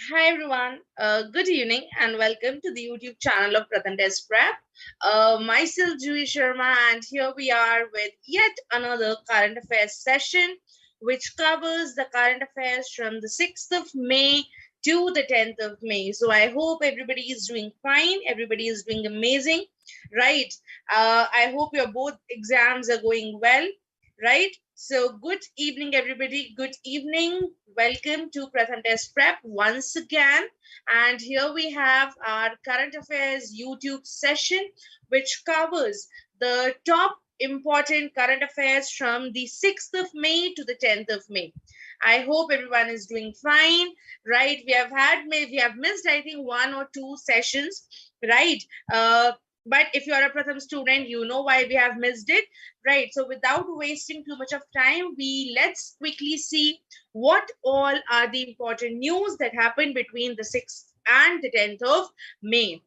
Hi everyone, good evening and welcome to the YouTube channel of PRATHAM Test Prep. Myself Juhi Sharma, and here we are with yet another current affairs session which covers the current affairs from the 6th of May to the 10th of May. So I hope everybody is doing fine, everybody is doing amazing, right? I hope your both exams are going well, right? So good evening, everybody. Good evening. Welcome to Pratham Test Prep once again. And here we have our current affairs YouTube session, which covers the top important current affairs from the 6th of May to the 10th of May. I hope everyone is doing fine, right? We have missed, I think, one or two sessions, right? But if you are a Pratham student, you know why we have missed it, right? So without wasting too much of time, let's quickly see what all are the important news that happened between the 6th and the 10th of May.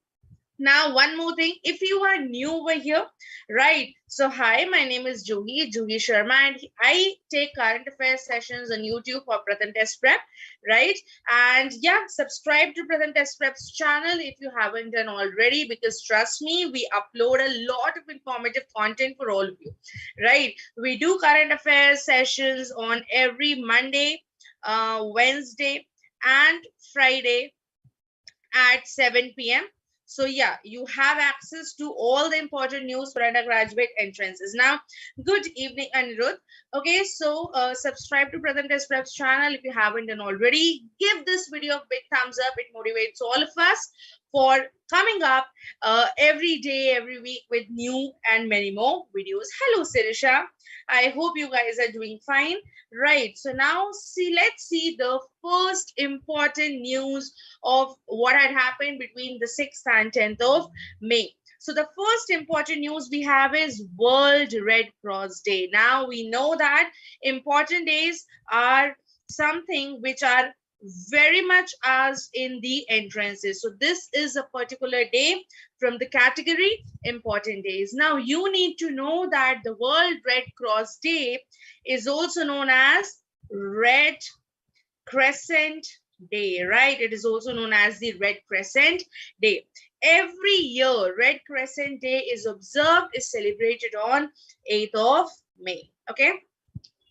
Now, one more thing, if you are new over here, right? So, hi, my name is Juhi Sharma, and I take current affairs sessions on YouTube for Pratham Test Prep, right? And yeah, subscribe to Pratham Test Prep's channel if you haven't done already, because trust me, we upload a lot of informative content for all of you, right? We do current affairs sessions on every Monday, Wednesday, and Friday at 7 p.m. So yeah, you have access to all the important news for undergraduate entrances. Now, good evening, Anirudh. Okay, so subscribe to Pratham Test Prep's channel if you haven't done already. Give this video a big thumbs up. It motivates all of us for coming up every day, every week with new and many more videos. Hello, Sirisha. I hope you guys are doing fine. Right, so now let's see the first important news of what had happened between the 6th and 10th of May. So the first important news we have is World Red Cross Day. Now we know that important days are something which are very much as in the entrances. So this is a particular day from the category important days. Now you need to know that the World Red Cross Day is also known as Red Crescent Day, right? It is also known as the Red Crescent Day. Every year, Red Crescent Day is celebrated on 8th of May, okay?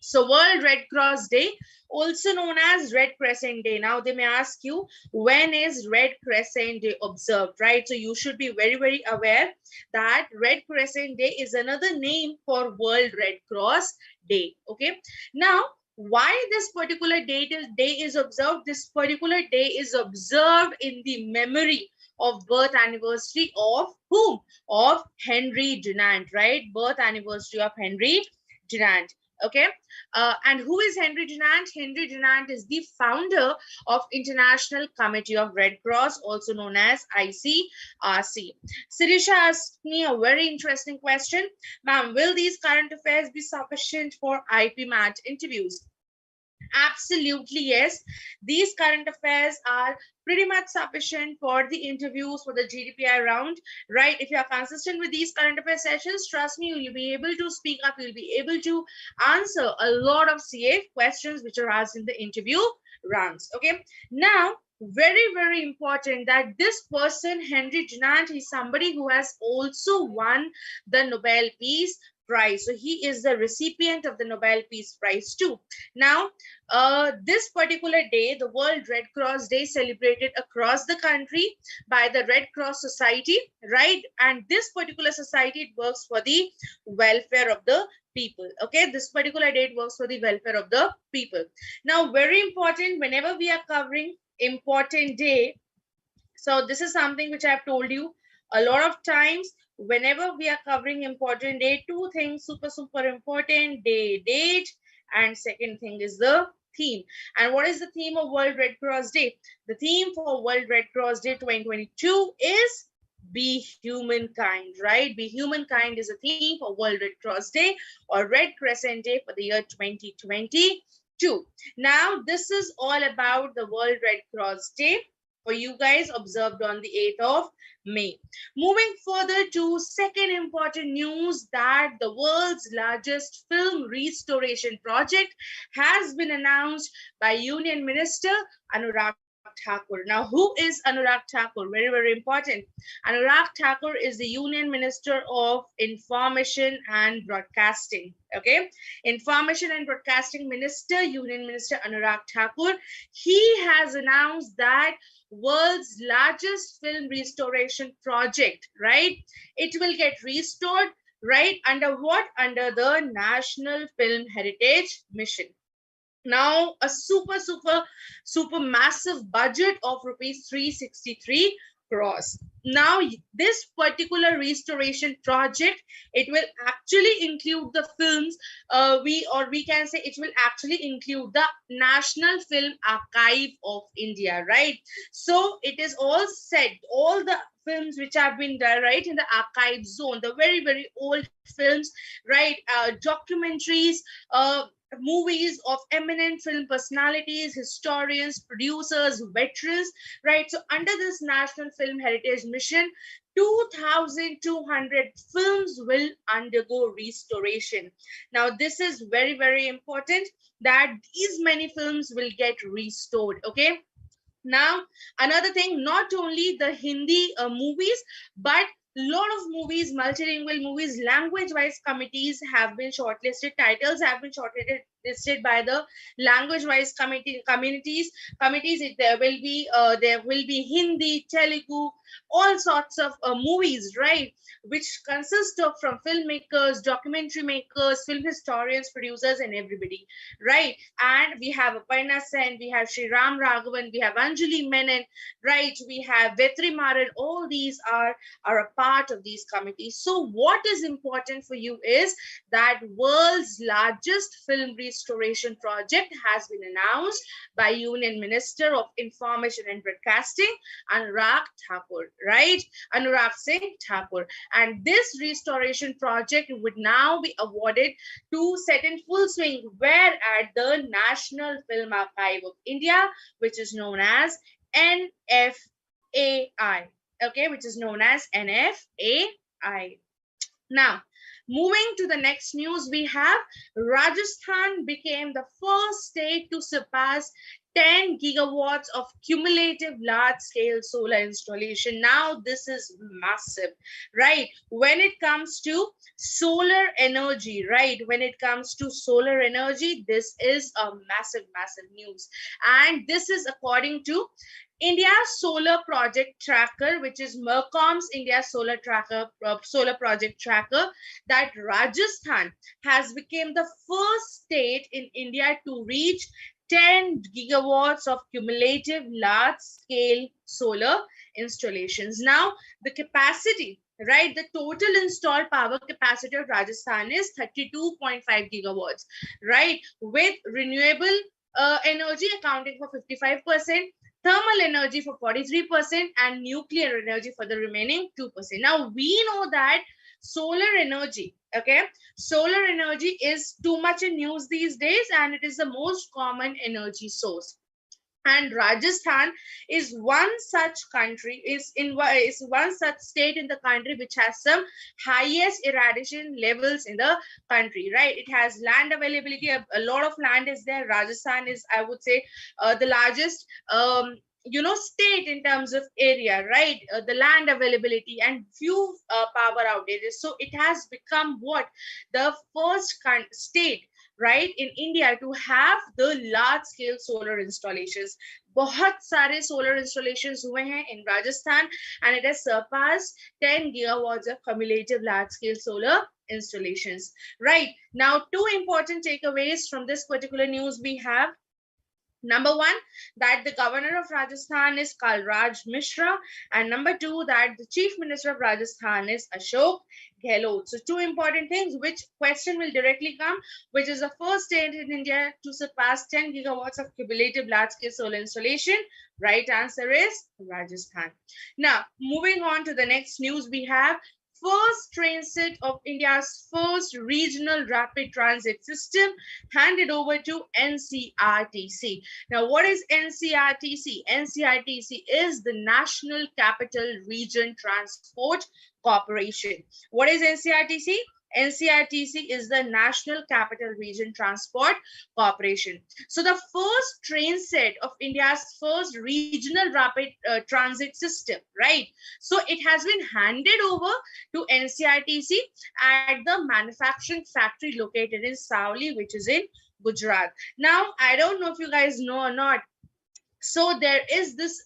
So World Red Cross Day, also known as Red Crescent Day. Now they may ask you, when is Red Crescent Day observed, right? So you should be very, very aware that Red Crescent Day is another name for World Red Cross Day, okay? Now, why this particular day is observed? This particular day is observed in the memory of birth anniversary of whom? Of Henry Dunant, right? Birth anniversary of Henry Dunant. Okay, and who is Henry Dunant? Henry Dunant is the founder of International Committee of Red Cross, also known as ICRC. Sirisha asked me a very interesting question. Ma'am, will these current affairs be sufficient for IPM-IIM interviews? Absolutely, yes. These current affairs are pretty much sufficient for the interviews for the GDPI round, right? If you are consistent with these current affairs sessions, trust me, you'll be able to speak up, you'll be able to answer a lot of CA questions which are asked in the interview rounds, okay? Now, very, very important that this person, Henry Dunant, is somebody who has also won the Nobel Peace Prize. So he is the recipient of the Nobel Peace Prize too. Now, this particular day, the World Red Cross Day, celebrated across the country by the Red Cross Society, right? And this particular society, it works for the welfare of the people. Okay, this particular day, it works for the welfare of the people. Now, very important, whenever we are covering important day, so this is something which I have told you a lot of times. Whenever we are covering important day, two things super important: day, date, and second thing is the theme. And what is the theme of World Red Cross Day? The theme for World Red Cross Day 2022 is Be Humankind, right? Be Humankind is a theme for World Red Cross Day or Red Crescent Day for the year 2022. Now, this is all about the World Red Cross Day for you guys, observed on the 8th of May. Moving further to second important news, that the world's largest film restoration project has been announced by Union Minister Anurag Thakur. Now, who is Anurag Thakur? Very, very important. Anurag Thakur is the Union Minister of Information and Broadcasting. Okay, Information and Broadcasting Minister, Union Minister Anurag Thakur. He has announced that world's largest film restoration project, right? It will get restored, right? Under what? Under the National Film Heritage Mission. Now, a super massive budget of rupees 363 crores. Now, this particular restoration project, it will actually include the films, we can say it will actually include the National Film Archive of India, right? So it is all set, all the films which have been there, right, in the archive zone, the very, very old films, right, documentaries, movies of eminent film personalities, historians, producers, veterans, right? So under this National Film Heritage Mission, 2,200 films will undergo restoration. Now, this is very, very important that these many films will get restored, okay? Now, another thing, not only the Hindi movies, but lot of movies, multilingual movies, language-wise committees have been shortlisted. Titles have been shortlisted by the language-wise committees. There will be Hindi, Telugu, all sorts of movies, right? Which consist of from filmmakers, documentary makers, film historians, producers, and everybody, right? And we have Aparna Sen, we have Sri Ram Raghavan, we have Anjali Menon, right? We have Vetri Maran. All these are a part of these committees. So what is important for you is that world's largest film restoration project has been announced by Union Minister of Information and Broadcasting, Anurag Thakur, right? Anurag Singh Thakur. And this restoration project would now be awarded to set in full swing where at the National Film Archive of India, which is known as NFAI. Okay, which is known as NFAI. Now, moving to the next news, we have Rajasthan became the first state to surpass 10 gigawatts of cumulative large-scale solar installation. Now, this is massive, right? When it comes to solar energy, right? When it comes to solar energy, this is a massive, massive news. And this is according to India Solar Project Tracker, which is Mercom's India Solar Project Tracker, that Rajasthan has become the first state in India to reach 10 gigawatts of cumulative large-scale solar installations. Now, the capacity, right, the total installed power capacity of Rajasthan is 32.5 gigawatts, right, with renewable energy accounting for 55%, thermal energy for 43%, and nuclear energy for the remaining 2%. Now, we know that solar energy, okay, solar energy is too much in news these days, and it is the most common energy source. And Rajasthan is one such country, is one such state in the country which has some highest irradiation levels in the country, right? It has land availability, a lot of land is there. Rajasthan is, I would say, the largest state in terms of area, right? The land availability and few power outages. So it has become what? The first state, right, in India to have the large scale solar installations. बहुत सारे solar installations हुए हैं in Rajasthan, and it has surpassed 10 gigawatts of cumulative large scale solar installations. Right, now, two important takeaways from this particular news we have. Number one, that the governor of Rajasthan is Kalraj Mishra, and number two, that the chief minister of Rajasthan is Ashok Gehlot. So two important things. Which question will directly come? Which is the first state in India to surpass 10 gigawatts of cumulative large-scale solar installation? Right answer is Rajasthan. Now, moving on to the next news we have. First transit of India's first regional rapid transit system handed over to NCRTC. Now, what is NCRTC? NCRTC is the National Capital Region Transport Corporation. What is NCRTC? NCRTC is the National Capital Region Transport Corporation. So the first train set of India's first regional rapid transit system, right? So it has been handed over to NCRTC at the manufacturing factory located in Savli, which is in Gujarat. Now, I don't know if you guys know or not. So there is this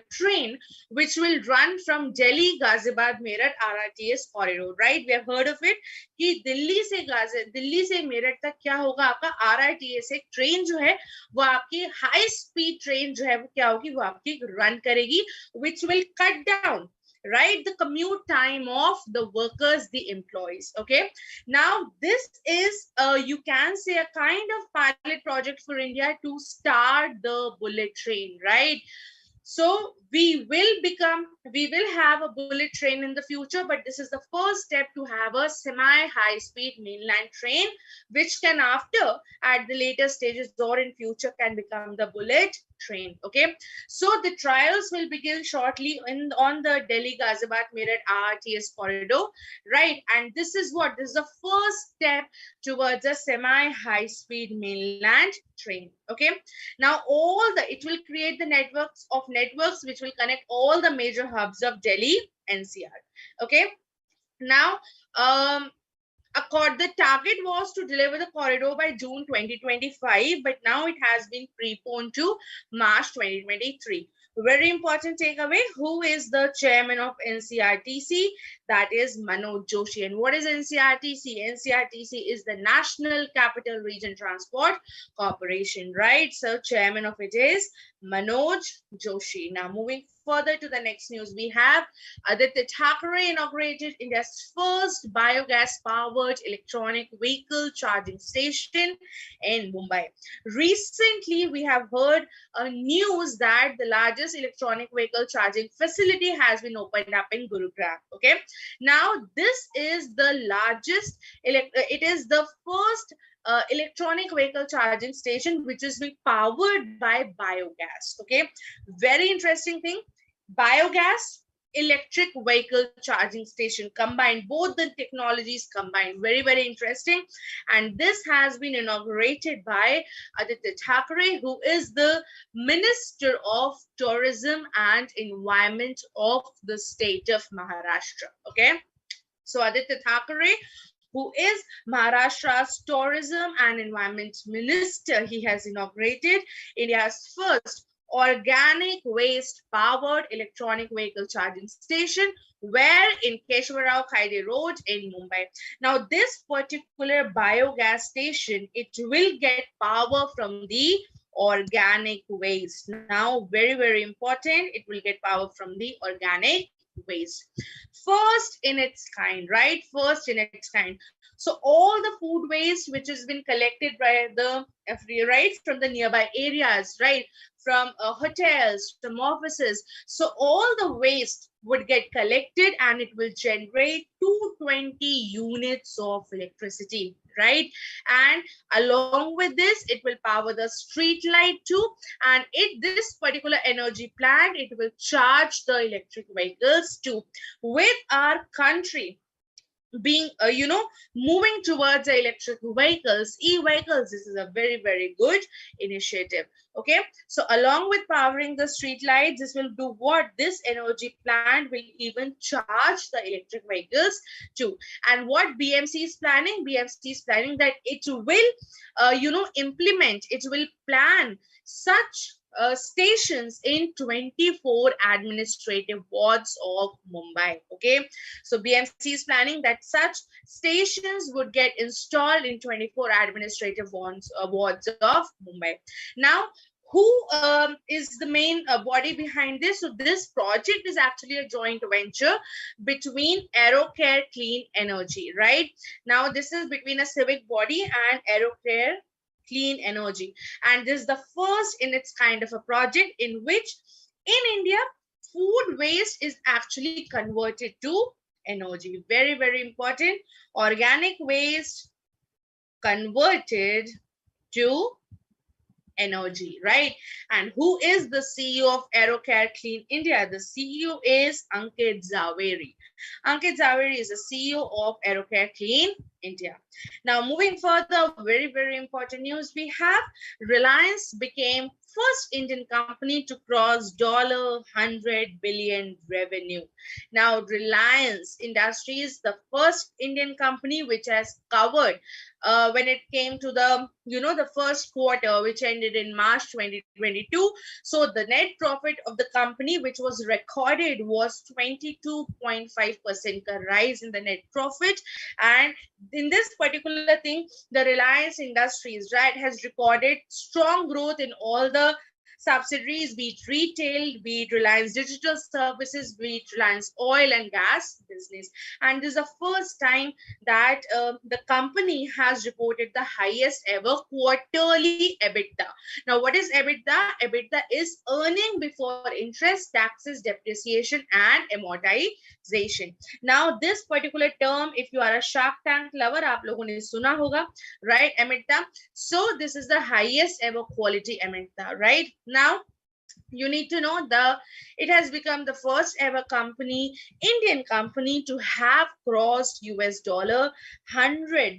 train which will run from Delhi, Ghaziabad, Meerut RRTS corridor, right? We have heard of it. कि दिल्ली से मेरठ तक क्या होगा आपका RRTS एक train जो है वो आपकी हाई स्पीड ट्रेन जो है वो क्या होगी वो आपकी रन करेगी, which will cut down, right, the commute time of the workers, the employees. Okay, now this is you can say a kind of pilot project for India to start the bullet train, right? So we will have a bullet train in the future, but this is the first step to have a semi-high speed mainland train, which can after at the later stages or in future can become the bullet train. Okay, so the trials will begin shortly on the Delhi Ghaziabad Meerut RRTS corridor, right? And this is the first step towards a semi-high speed mainland train. Okay, now it will create the networks which will connect all the major hubs of Delhi NCR. Okay, now the target was to deliver the corridor by June 2025, but now it has been preponed to March 2023. Very important takeaway. Who is the chairman of NCRTC? That is Manoj Joshi. And what is NCRTC? NCRTC is the National Capital Region Transport Corporation, right? So chairman of it is Manoj Joshi. Now moving further to the next news, we have Aditya Thackeray inaugurated India's first biogas-powered electronic vehicle charging station in Mumbai. Recently, we have heard news that the largest electronic vehicle charging facility has been opened up in Gurugram. Okay, now this is the largest, it is the first electronic vehicle charging station which is being powered by biogas. Okay, very interesting thing. Biogas, electric vehicle charging station combined, both the technologies combined. Very, very interesting. And this has been inaugurated by Aditya Thackeray, who is the Minister of Tourism and Environment of the state of Maharashtra. Okay, so Aditya Thackeray, who is Maharashtra's Tourism and Environment Minister, he has inaugurated India's first organic waste powered electronic vehicle charging station, where in Keshavarao Khaide Road in Mumbai. Now this particular biogas station, it will get power from the organic waste. Now very, very important, it will get power from the organic waste. First in its kind, right? First in its kind. So all the food waste which has been collected by the right from the nearby areas, right, from hotels, from offices, so all the waste would get collected and it will generate 220 units of electricity, right? And along with this, it will power the street light too. And this particular energy plant, it will charge the electric vehicles too. With our country being moving towards the electric vehicles, e-vehicles, this is a very, very good initiative. Okay, so along with powering the street lights, this will do what? This energy plant will even charge the electric vehicles too. And what BMC is planning? BMC is planning that it will implement, it will plan such stations in 24 administrative wards of Mumbai. Okay, so BMC is planning that such stations would get installed in 24 administrative wards of Mumbai. Now, who is the main body behind this? So this project is actually a joint venture between AeroCare Clean Energy, right? Now this is between a civic body and AeroCare Clean Energy, and this is the first in its kind of a project in which in India food waste is actually converted to energy. Very, very important. Organic waste converted to energy, right? And who is the CEO of AeroCare Clean India? The CEO is Ankit Zaveri. Ankit Zaveri is the CEO of AeroCare Clean India. Now, moving further, very important news we have. Reliance became first Indian company to cross $100 billion revenue. Now, Reliance Industries, the first Indian company which has covered when it came to the, the first quarter, which ended in March 2022. So the net profit of the company, which was recorded, was 22.5% rise in the net profit. And in this particular thing, the Reliance Industries, right, has recorded strong growth in all the subsidiaries, be it retail, be it Reliance Digital Services, be it Reliance Oil and Gas business. And this is the first time that the company has reported the highest ever quarterly EBITDA. Now, what is EBITDA? EBITDA is earning before interest, taxes, depreciation, and amortization. Now, this particular term, if you are a Shark Tank lover, आप लोगों ने सुना होगा, right? EBITDA. So this is the highest ever quality EBITDA, right? Now, you need to know it has become the first ever company, Indian company, to have crossed $100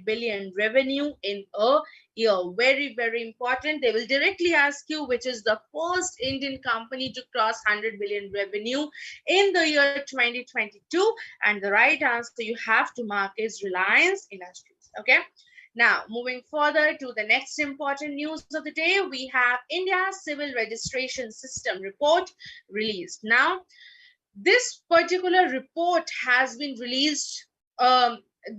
billion revenue in a year. Very important. They will directly ask you which is the first Indian company to cross 100 billion revenue in the year 2022, and the right answer you have to mark is Reliance Industries. Okay. Now, moving further to the next important news of the day, we have India's Civil Registration System report released. Now, this particular report has been released,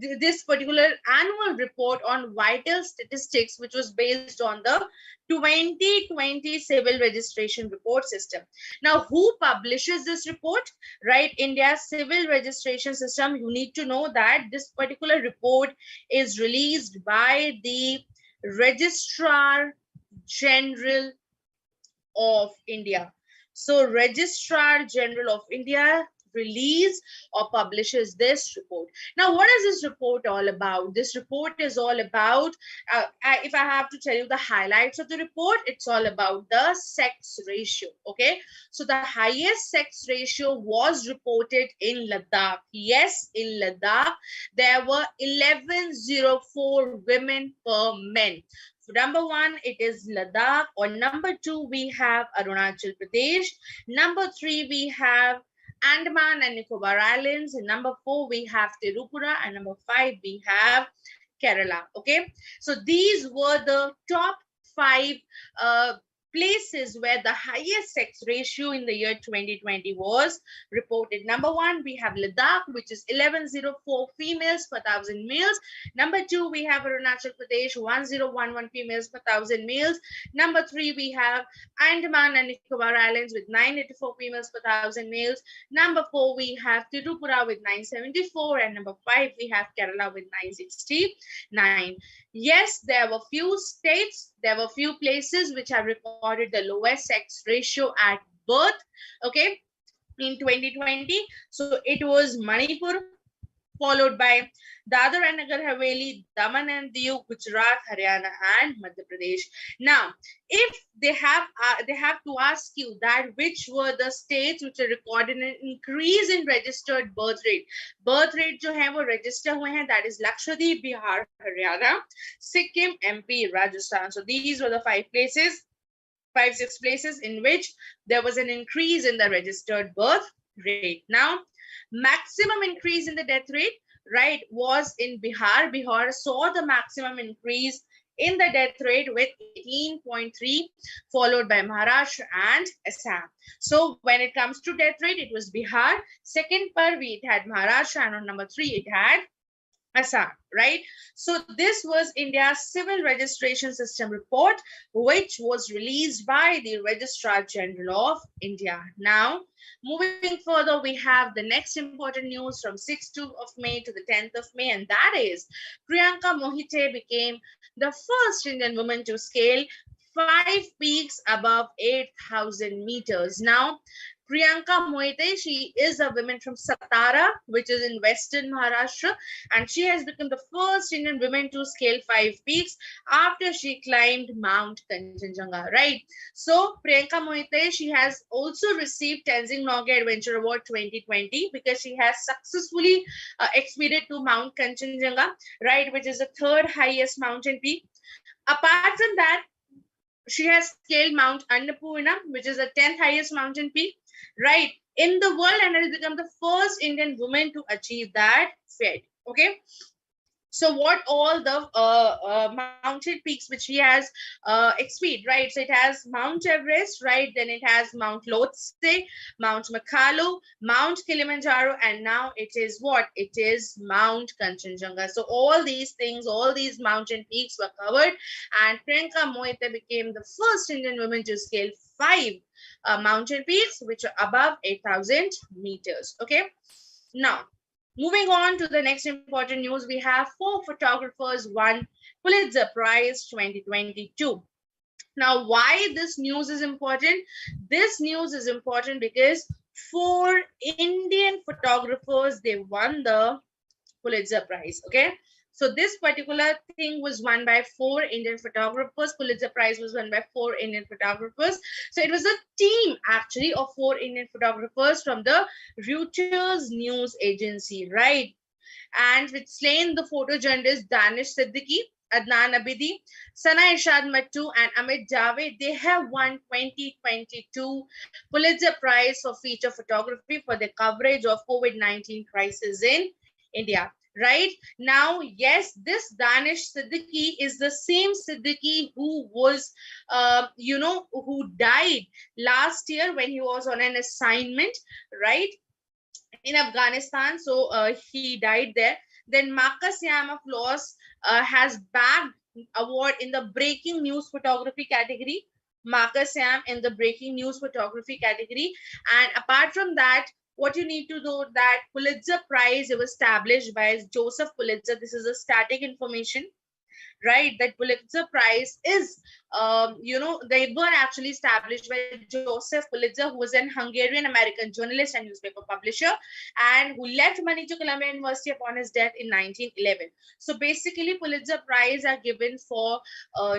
this particular annual report on vital statistics, which was based on the 2020 Civil Registration Report System. Now, who publishes this report? Right, India's Civil Registration System. You need to know that this particular report is released by the Registrar General of India. So, Registrar General of India release or publishes this report. Now, what is this report all about? This report is all about, if I have to tell you the highlights of the report, it's all about the sex ratio. Okay, so the highest sex ratio was reported in Ladakh. Yes, in Ladakh, there were 1104 women per men. So number one, it is Ladakh. Or number two, we have Arunachal Pradesh. Number three, we have Andaman and Nicobar Islands. And number four, we have Tirupura. And number five, we have Kerala. Okay, so these were the top five places where the highest sex ratio in the year 2020 was reported. Number one, we have Ladakh, which is 1104 females per 1,000 males. Number two, we have Arunachal Pradesh, 1011 females per 1,000 males. Number three, we have Andaman and Nicobar Islands with 984 females per 1,000 males. Number four, we have Tirupura with 974. And number five, we have Kerala with 969. Yes, there were few states, there were few places which have recorded the lowest sex ratio at birth, okay, in 2020. So it was Manipur, followed by Dadar and Nagar Haveli, Daman and Diu, Gujarat, Haryana, and Madhya Pradesh. Now, if they have to ask you that which were the states which are recorded an increase in registered birth rate जो है वो register हुए हैं, that is Lakshadweep, Bihar, Haryana, Sikkim, MP, Rajasthan. So these were the 5-6 places in which there was an increase in the registered birth rate. Now, maximum increase in the death rate, right, was in Bihar. Bihar saw the maximum increase in the death rate with 18.3, followed by Maharashtra and Assam. So when it comes to death rate, it was Bihar. Second par, it had Maharashtra, and on number 3, it had Assam, right? So this was India's Civil Registration System report, which was released by the Registrar General of India. Now, moving further, we have the next important news from 6th of May to the 10th of May, and that is Priyanka Mohite became the first Indian woman to scale 5 peaks above 8,000 meters. Now, Priyanka Moite, she is a woman from Satara, which is in Western Maharashtra, and she has become the first Indian woman to scale 5 peaks after she climbed Mount Kanchenjunga, right? So Priyanka Moite, she has also received Tenzing Norgay Adventure Award 2020 because she has successfully expedited to Mount Kanchenjunga, right, which is the third highest mountain peak. Apart from that, she has scaled Mount Annapurna, which is the 10th highest mountain peak, right, in the world, and has become the first Indian woman to achieve that feat. Okay. So what all the mountain peaks which she has exceed, right? So it has Mount Everest, right? Then it has Mount Lhotse, Mount Makalu, Mount Kilimanjaro, and now it is what? It is Mount Kanchenjunga. So all these things, all these mountain peaks were covered, and Priyanka Moite became the first Indian woman to scale 5 mountain peaks which are above 8,000 meters. Okay. Now, moving on to the next important news, we have 4 photographers won Pulitzer Prize 2022. Now, why this news is important? This news is important because 4 Indian photographers, they won the Pulitzer Prize. Okay. So this particular thing was won by 4 Indian photographers. Pulitzer Prize was won by 4 Indian photographers. So it was a team actually of 4 Indian photographers from the Reuters news agency, right? And which slain the photojournalist Danish Siddiqui, Adnan Abidi, Sana Irshad Mattu, and Amit Javed. They have won 2022 Pulitzer Prize for feature photography for their coverage of COVID-19 crisis in India. Right now, yes, this Danish Siddiqui is the same Siddiqui who was, who died last year when he was on an assignment, right, in Afghanistan. So he died there. Then Marcus Yam of Laws has bagged award in the breaking news photography category. Marcus Yam in the breaking news photography category. And apart from that, what you need to know that Pulitzer Prize, it was established by Joseph Pulitzer. This is a static information, right? That Pulitzer Prize is, they were actually established by Joseph Pulitzer, who was an Hungarian-American journalist and newspaper publisher, and who left money to Columbia University upon his death in 1911. So basically, Pulitzer Prize are given for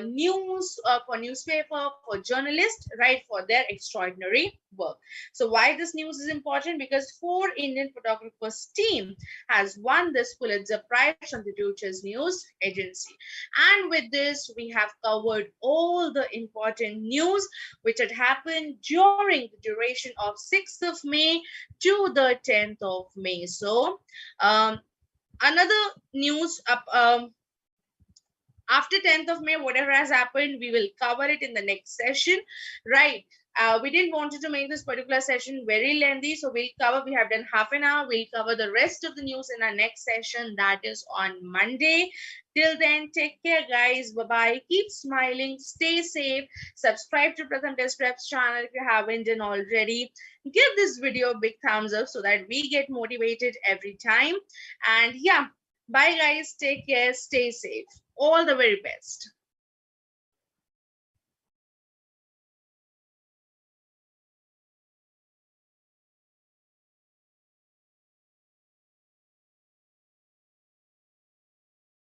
news, for newspaper, for journalists, right, for their extraordinary work. So why this news is important? Because 4 Indian photographers team has won this Pulitzer Prize from the Reuters news agency. And with this, we have covered all the important news which had happened during the duration of 6th of May to the 10th of May. So another news after 10th of May, whatever has happened, we will cover it in the next session, right? We didn't want to make this particular session very lengthy, so we have done half an hour. We'll cover the rest of the news in our next session, that is on Monday. Till then, take care, guys. Bye-bye. Keep smiling. Stay safe. Subscribe to Pratham Test Prep's channel if you haven't done already. Give this video a big thumbs up so that we get motivated every time. And yeah, bye, guys. Take care. Stay safe. All the very best.